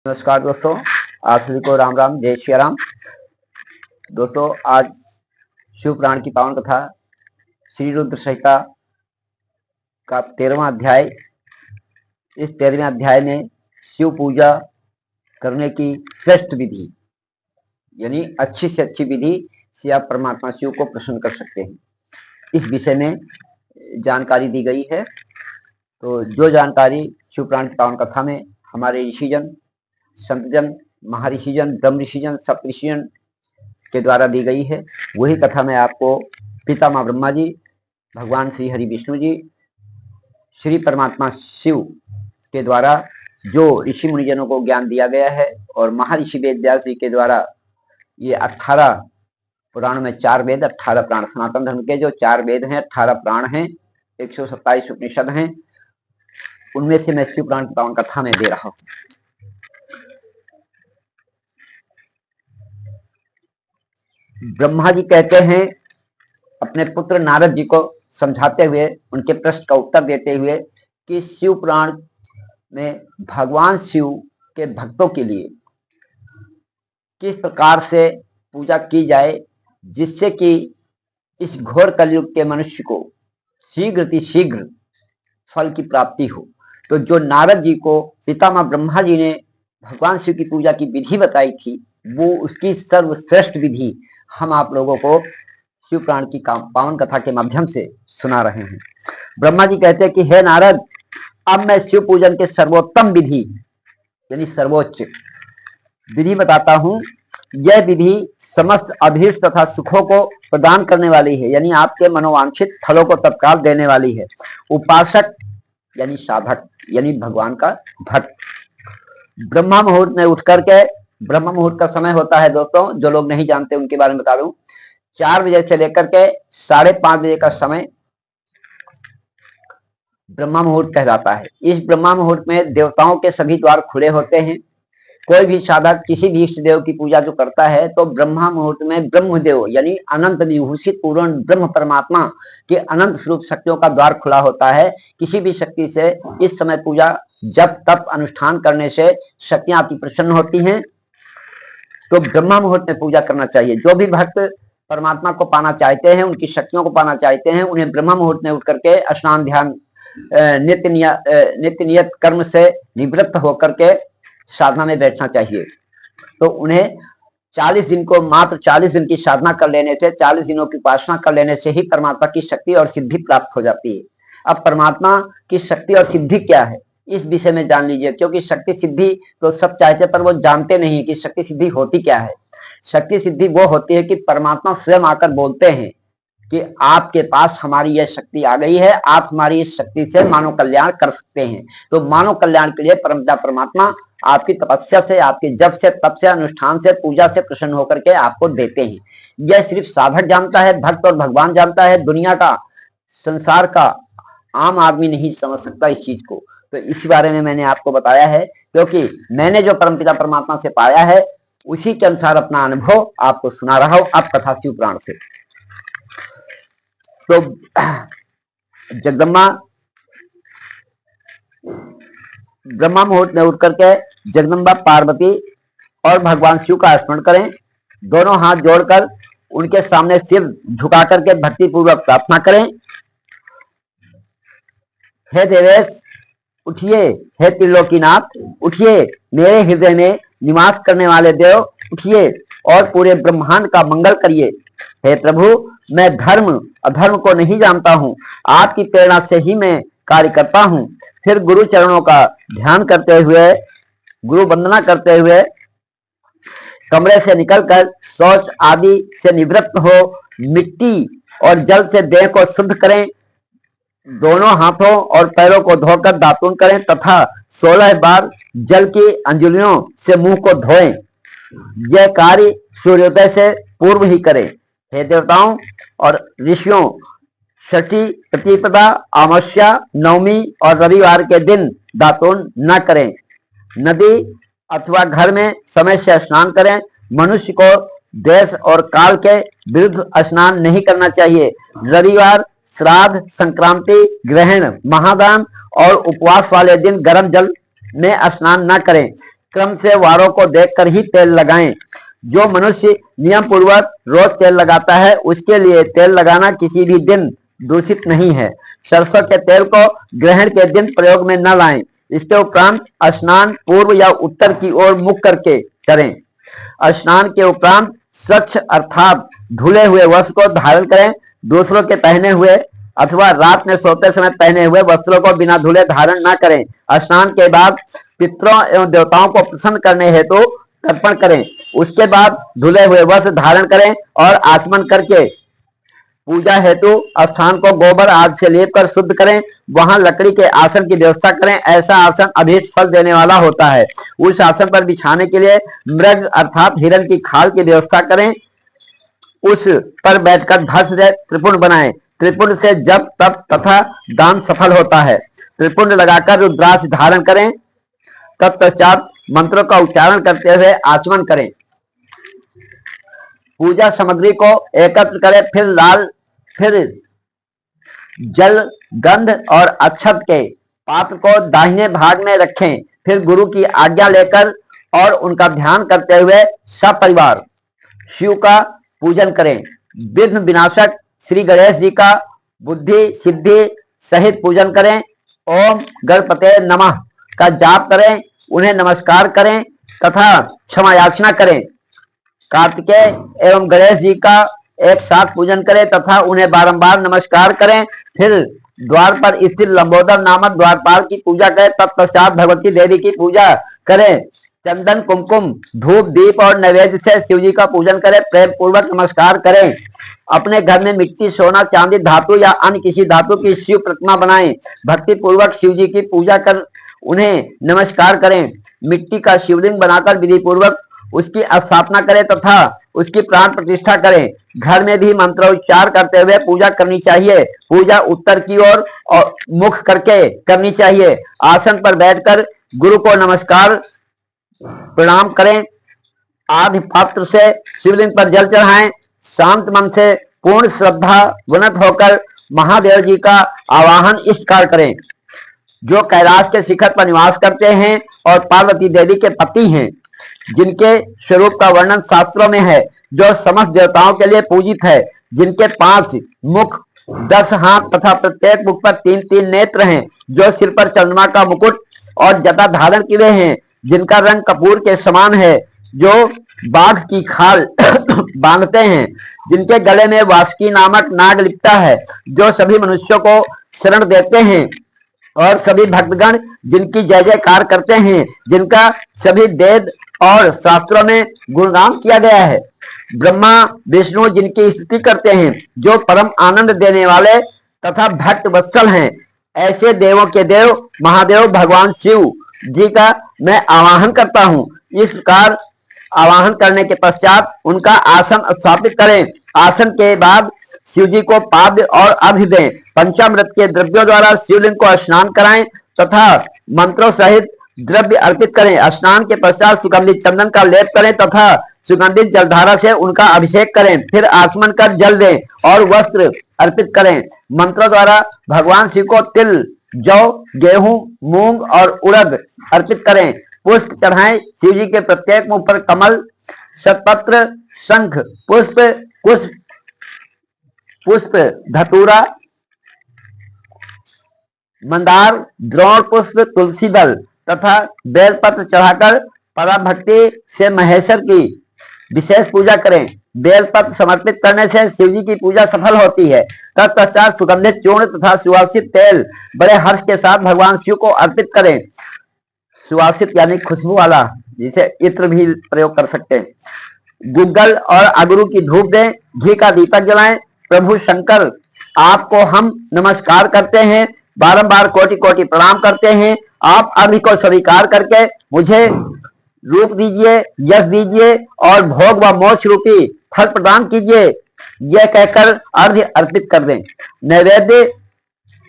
नमस्कार दोस्तों, आप सभी को राम राम, जय श्री राम। दोस्तों, आज शिव पुराण की पावन कथा श्री रुद्र संहिता का 13वां अध्याय। इस 13वें अध्याय में शिव पूजा करने की श्रेष्ठ विधि यानी अच्छी से अच्छी विधि से आप परमात्मा शिव को प्रसन्न कर सकते हैं, इस विषय में जानकारी दी गई है। तो जो जानकारी शिव पुराण की पावन कथा में हमारे ऋषिजन, संतजन, महर्षिजन, ब्रह्म ऋषिजन, सप्तऋषिजन के द्वारा दी गई है, वही कथा मैं आपको पितामह ब्रह्मा जी, भगवान श्री हरि विष्णु जी, श्री परमात्मा शिव के द्वारा जो ऋषि मुनिजनों को ज्ञान दिया गया है और महर्षि वेदव्यास जी के द्वारा ये 18 पुराण में 4 वेद, 18 प्राण, सनातन धर्म के जो 4 वेद हैं, 18 प्राण हैं, 127 उपनिषद हैं, उनमें से मैं शिव पुराण की पावन कथा में दे रहा हूं। ब्रह्मा जी कहते हैं अपने पुत्र नारद जी को समझाते हुए, उनके प्रश्न का उत्तर देते हुए कि शिव पुराण में भगवान शिव के भक्तों के लिए किस प्रकार से पूजा की जाए जिससे कि इस घोर कलयुग के मनुष्य को शीघ्र फल की प्राप्ति हो। तो जो नारद जी को पितामह ब्रह्मा जी ने भगवान शिव की पूजा की विधि बताई थी, वो उसकी सर्वश्रेष्ठ विधि हम आप लोगों को शिव पुराण की पावन कथा के माध्यम से सुना रहे हैं। ब्रह्मा जी कहते हैं कि हे नारद, अब मैं शिव पूजन के सर्वोत्तम विधि यानी सर्वोच्च विधि बताता हूं। यह विधि समस्त अभीष्ट तथा सुखों को प्रदान करने वाली है, यानी आपके मनोवांछित फलों को तत्काल देने वाली है। उपासक यानी साधक यानी भगवान का भक्त ब्रह्मा मुहूर्त में उठ करके, ब्रह्म मुहूर्त का समय होता है दोस्तों, जो लोग नहीं जानते उनके बारे में बता दूं, 4 बजे से लेकर के 5:30 बजे का समय ब्रह्मा मुहूर्त कहलाता है। इस ब्रह्मा मुहूर्त में देवताओं के सभी द्वार खुले होते हैं। कोई भी साधक किसी भी इष्ट देव की पूजा जो करता है तो ब्रह्मा मुहूर्त में ब्रह्मदेव यानी अनंत विभूषित पूर्ण ब्रह्म परमात्मा के अनंत स्वरूप शक्तियों का द्वार खुला होता है। किसी भी शक्ति से इस समय पूजा जप तप अनुष्ठान करने से शक्तियां अति प्रसन्न होती हैं। तो ब्रह्मा मुहूर्त में पूजा करना चाहिए। जो भी भक्त परमात्मा को पाना चाहते हैं, उनकी शक्तियों को पाना चाहते हैं, उन्हें ब्रह्मा मुहूर्त में उठ करके स्नान ध्यान नित्य नियत कर्म से निवृत्त होकर के साधना में बैठना चाहिए। तो उन्हें 40 दिन को मात्र 40 दिन की साधना कर लेने से, 40 दिनों की उपासना कर लेने से ही परमात्मा की शक्ति और सिद्धि प्राप्त हो जाती है। अब परमात्मा की शक्ति और सिद्धि क्या है, इस विषय में जान लीजिए, क्योंकि शक्ति सिद्धि तो सब चाहते पर वो जानते नहीं कि शक्ति सिद्धि होती क्या है। शक्ति सिद्धि वो होती है कि परमात्मा स्वयं आकर बोलते हैं कि आपके पास हमारी यह शक्ति आ गई है, आप हमारी इस शक्ति से मानव कल्याण कर सकते हैं। तो मानव कल्याण के लिए परमपिता परमात्मा आपकी तपस्या से, आपके जप से, तप से, अनुष्ठान से, पूजा से प्रसन्न होकर के आपको देते हैं। यह सिर्फ साधक जानता है, भक्त और भगवान जानता है, दुनिया का, संसार का आम आदमी नहीं समझ सकता इस चीज को। तो इस बारे में मैंने आपको बताया है, क्योंकि मैंने जो परमपिता परमात्मा से पाया है उसी के अनुसार अपना अनुभव आपको सुना रहा हूं। अब कथा शिव पुराण से। तो जगदम्बा ब्रह्मा मुहूर्त में उठ करके जगदम्बा पार्वती और भगवान शिव का स्मरण करें। दोनों हाथ जोड़कर उनके सामने सिर झुका करके भक्ति पूर्वक प्रार्थना करें। हे देवेश उठिए, हे त्रिलोकीनाथ उठिए, मेरे हृदय में निवास करने वाले देव उठिए और पूरे ब्रह्मांड का मंगल करिए। हे प्रभु, मैं धर्म अधर्म को नहीं जानता हूँ, आपकी प्रेरणा से ही मैं कार्य करता हूँ। फिर गुरु चरणों का ध्यान करते हुए, गुरु वंदना करते हुए कमरे से निकलकर शौच आदि से निवृत्त हो मिट्टी और जल से देह को शुद्ध करें। दोनों हाथों और पैरों को धोकर दातुन करें तथा 16 बार जल की अंजुलियों से मुंह को धोएं। यह कार्य सूर्योदय से पूर्व ही करें। हे देवताओं और ऋषियों, षठी, प्रतिपदा, अमावस्या, नवमी और रविवार के दिन दातुन न करें। नदी अथवा घर में समय से स्नान करें। मनुष्य को देश और काल के विरुद्ध स्नान नहीं करना चाहिए। रविवार, श्राद्ध, संक्रांति, ग्रहण, महादान और उपवास वाले दिन गर्म जल में स्नान न करें। क्रम से वारों को देखकर ही तेल लगाएं। जो मनुष्य नियम पूर्वक रोज तेल लगाता है उसके लिए तेल लगाना किसी भी दिन दूषित नहीं है। सरसों के तेल को ग्रहण के दिन प्रयोग में न लाएं। इसके उपरांत स्नान पूर्व या उत्तर की ओर मुख करके करें। स्नान के उपरांत स्वच्छ अर्थात धुले हुए वस्त्र को धारण करें। दूसरों के पहने हुए अथवा रात में सोते समय पहने हुए वस्त्रों को बिना धुले धारण न करें। स्नान के बाद पितरों एवं देवताओं को प्रसन्न करने हेतु तर्पण करें। उसके बाद धुले हुए वस्त्र धारण करें और आचमन करके पूजा हेतु स्थान को गोबर आदि से लेप कर शुद्ध करें। वहां लकड़ी के आसन की व्यवस्था करें। ऐसा आसन अभीष्ट फल देने वाला होता है। उस आसन पर बिछाने के लिए मृग अर्थात हिरण की खाल की व्यवस्था करें। उस पर बैठकर भस्म से त्रिपुंड बनाएं। त्रिपुंड से जप तप तथा दान सफल होता है। त्रिपुंड लगाकर रुद्राक्ष धारण करें। तत्पश्चात मंत्रों का उच्चारण करते हुए आचमन करें। पूजा सामग्री को एकत्र करें। फिर जल गंध और अक्षत के पात्र को दाहिने भाग में रखें। फिर गुरु की आज्ञा लेकर और उनका ध्यान करते हुए सपरिवार शिव का पूजन करें। विघ्न विनाशक श्री गणेश जी का बुद्धि सिद्धि सहित पूजन करें। ओम गणपते नमः का जाप करें। उन्हें नमस्कार करें तथा क्षमा याचना करें। कार्तिकेय एवं गणेश जी का एक साथ पूजन करें तथा उन्हें बारंबार नमस्कार करें। फिर द्वार पर स्थित लंबोदर नामक द्वारपाल की पूजा करें। तत्पश्चात भगवती देवी की पूजा करें। चंदन कुमकुम धूप दीप और नैवेद्य से शिव जी का पूजन करें। प्रेम पूर्वक नमस्कार करें। अपने घर में मिट्टी सोना चांदी धातु या अन्य किसी धातु की शिव प्रतिमा बनाएं। भक्ति पूर्वक शिव जी की पूजा कर उन्हें नमस्कार करें। मिट्टी का शिवलिंग बनाकर विधि पूर्वक उसकी स्थापना करें तथा उसकी प्राण प्रतिष्ठा करें। घर में भी मंत्रोच्चार करते हुए पूजा करनी चाहिए। पूजा उत्तर की ओर और मुख करके करनी चाहिए। आसन पर बैठकर गुरु को नमस्कार प्रणाम करें। आधि पात्र से शिवलिंग पर जल चढ़ाएं। शांत मन से पूर्ण श्रद्धा वनत होकर महादेव जी का आवाहन इष्टकार करें, जो कैलाश के शिखर पर निवास करते हैं और पार्वती देवी के पति हैं, जिनके स्वरूप का वर्णन शास्त्रों में है, जो समस्त देवताओं के लिए पूजित है, जिनके 5 मुख 10 हाथ तथा प्रत्येक मुख पर 3-3 नेत्र हैं, जो सिर पर चंद्रमा का मुकुट और जटा धारण किए हैं, जिनका रंग कपूर के समान है, जो बाघ की खाल बांधते हैं, जिनके गले में वासुकी नामक नाग लिपटा है, जो सभी मनुष्यों को शरण देते हैं और सभी भक्तगण जिनकी जय जयकार करते हैं, जिनका सभी वेद और शास्त्रों में गुणगान किया गया है। ब्रह्मा विष्णु जिनकी स्तुति करते हैं, जो परम आनंद देने वाले तथा भक्त वत्सल हैं, ऐसे देवों के देव महादेव भगवान शिव जी का मैं आवाहन करता हूँ। इस प्रकार आवाहन करने के पश्चात उनका आसन स्थापित करें। आसन के बाद शिव जी को पाद्य और अर्घ्य दें। पंचामृत के द्रव्यों द्वारा शिवलिंग को स्नान कराएं तथा मंत्रों सहित द्रव्य अर्पित करें। स्नान के पश्चात सुगंधित चंदन का लेप करें तथा सुगंधित जलधारा से उनका अभिषेक करें। फिर आचमन कर जल दें और वस्त्र अर्पित करें। मंत्रों द्वारा भगवान शिव को तिल जौ गेहूं मूंग और उड़द अर्पित करें। पुष्प चढ़ाएं। शिव जी के प्रत्येक मुख पर कमल शतपत्र शंख पुष्प धतूरा मंदार द्रोण पुष्प तुलसी दल तथा बेलपत्र चढ़ाकर पराभक्ति से महेश्वर की विशेष पूजा करें। बेलपत्र समर्पित करने से शिव जी की पूजा सफल होती है। तत्पश्चात सुगंधित चूर्ण तथा सुवासित तेल बड़े हर्ष के साथ भगवान शिव को अर्पित करें। सुवासित यानी खुशबू वाला, जिसे इत्र भी प्रयोग कर सकते हैं। गुग्गल और अगरू की धूप दें। घी का दीपक जलाएं। प्रभु शंकर आपको हम नमस्कार करते हैं, बारंबार कोटि कोटि प्रणाम करते हैं। आप अर्घ्य को स्वीकार करके मुझे रूप दीजिए, यश दीजिए और भोग व मोक्ष रूपी फल प्रदान कीजिए। यह कहकर अर्घ्य अर्पित कर दें। नैवेद्य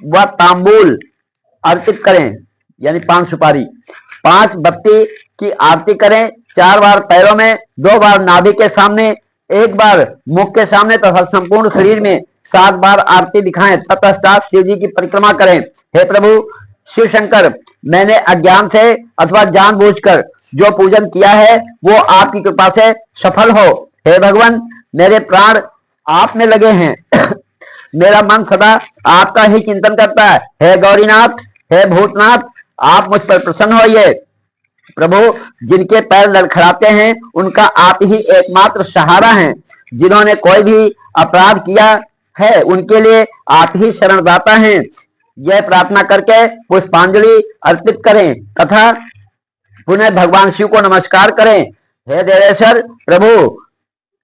व तांबूल अर्पित करें, यानी 5 सुपारी। 5 बत्ती की आरती करें। 4 बार पैरों में, 2 बार नाभि के सामने, 1 बार मुख के सामने तथा संपूर्ण शरीर में 7 बार आरती दिखाएं। तत्पश्चात शिव जी की परिक्रमा करें। हे प्रभु शिव शंकर, मैंने अज्ञान से अथवा जानबूझकर जो पूजन किया है वो आपकी कृपा से सफल हो। हे भगवान, मेरे प्राण आप में लगे हैं। मेरा मन सदा आपका ही चिंतन करता है। हे गौरीनाथ, हे भूतनाथ, आप मुझ पर प्रसन्न होइए। प्रभु, जिनके पैर लड़खड़ाते हैं उनका आप ही एकमात्र सहारा हैं। जिन्होंने कोई भी अपराध किया है उनके लिए आप ही शरणदाता हैं। यह प्रार्थना करके पुष्पांजलि अर्पित करें तथा पुनः भगवान शिव को नमस्कार करें। हे देवेश्वर प्रभु,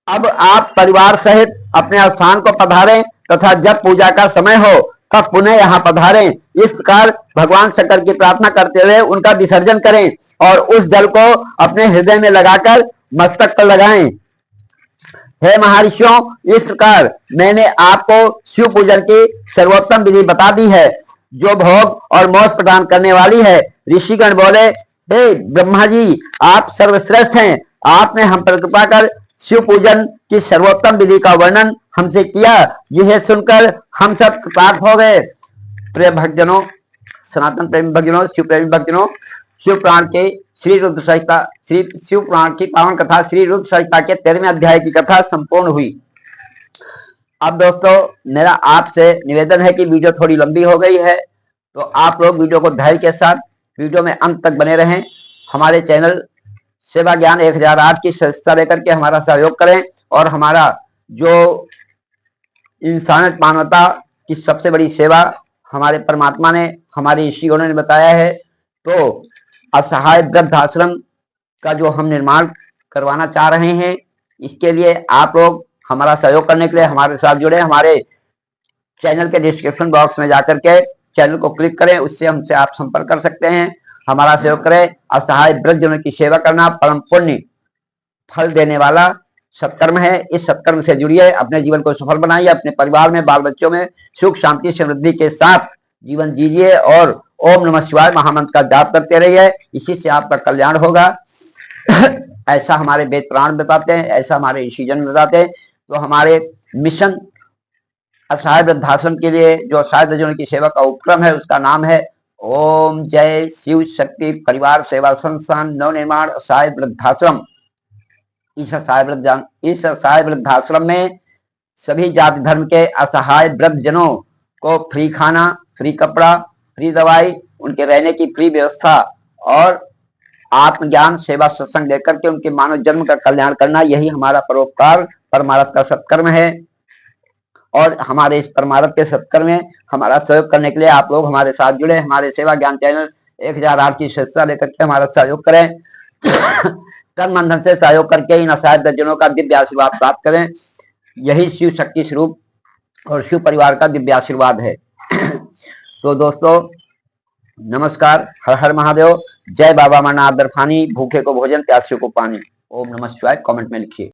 अब आप परिवार सहित अपने स्थान को पधारें तथा जब पूजा का समय हो तब पुनः यहाँ पधारें। इस प्रकार भगवान शंकर की प्रार्थना करते हुए उनका विसर्जन करें और उस जल को अपने हृदय में लगाकर मस्तक पर लगाएं। हे महर्षियों, इस प्रकार मैंने आपको शिव पूजन की सर्वोत्तम विधि बता दी है, जो भोग और मोक्ष प्रदान करने वाली है। ऋषिगण बोले, हे ब्रह्मा जी, आप सर्वश्रेष्ठ हैं। आपने हम पर कृपा कर शिव पूजन की सर्वोत्तम विधि का वर्णन हमसे किया। यह सुनकर हम सब कृतार्थ हो गए। प्रिय भक्तजनों, सनातन प्रेमी भक्तजनों, शिव प्रेमी भक्तजनों, शिव पुराण के श्री रुद्र संहिता, श्री शिव पुराण की पावन कथा श्री रुद्र संहिता के 13वें अध्याय की कथा संपूर्ण हुई। अब दोस्तों, मेरा आपसे निवेदन है कि वीडियो थोड़ी लंबी हो गई है, तो आप लोग वीडियो को धैर्य के साथ वीडियो में अंत तक बने रहें। हमारे चैनल सेवा ज्ञान 1008 की सदस्यता लेकर के हमारा सहयोग करें और हमारा जो इंसानियत मानवता की सबसे बड़ी सेवा हमारे परमात्मा ने, हमारे ऋषिगणों ने बताया है, तो असहाय वृद्ध आश्रम का जो हम निर्माण करवाना चाह रहे हैं, इसके लिए आप लोग हमारा सहयोग करने के लिए हमारे साथ जुड़े। हमारे चैनल के डिस्क्रिप्शन बॉक्स में जाकर के चैनल को क्लिक करें, उससे हमसे आप संपर्क कर सकते हैं, हमारा सहयोग करें। असहाय वृद्धजनों की सेवा करना परम पुण्य फल देने वाला सत्कर्म है। इस सत्कर्म से जुड़िए, अपने जीवन को सफल बनाइए, अपने परिवार में, बाल बच्चों में सुख शांति समृद्धि के साथ जीवन जीजिए और ओम नमः शिवाय महामंत्र का जाप करते रहिए। इसी से आपका कल्याण होगा। ऐसा हमारे वेद पुराण बताते हैं, ऐसा हमारे ऋषिजन बताते हैं। तो हमारे मिशन असहाय वृद्धाश्रम के लिए जो असहाय वृद्धजनों की सेवा का उपक्रम है, उसका नाम है ओम जय शिव शक्ति परिवार सेवा संस्थान नवनिर्माण असहाय वृद्धाश्रम। इस असहाय वृद्धाश्रम में सभी जाति धर्म के असहाय वृद्धजनों को फ्री खाना, फ्री कपड़ा, फ्री दवाई, उनके रहने की फ्री व्यवस्था और आत्मज्ञान सेवा सत्संग देकर के उनके मानव जन्म का कल्याण करना, यही हमारा परोपकार परमार्थ का सत्कर्म है। और हमारे इस परमार्थ के सत्कर्म में हमारा सहयोग करने के लिए आप लोग हमारे साथ जुड़े। हमारे सेवा ज्ञान चैनल 1008 की सदस्यता लेकर के हमारा सहयोग करें। तन मन धन से सहयोग करके इन असहाय वृद्धजनों का दिव्य आशीर्वाद प्राप्त करें। यही शिव शक्ति स्वरूप और शिव परिवार का दिव्य आशीर्वाद है। तो दोस्तों, नमस्कार, हर हर महादेव, जय बाबा अमरनाथ दरफानी। भूखे को भोजन, प्यासे को पानी। ओम नमः शिवाय कमेंट में लिखिए।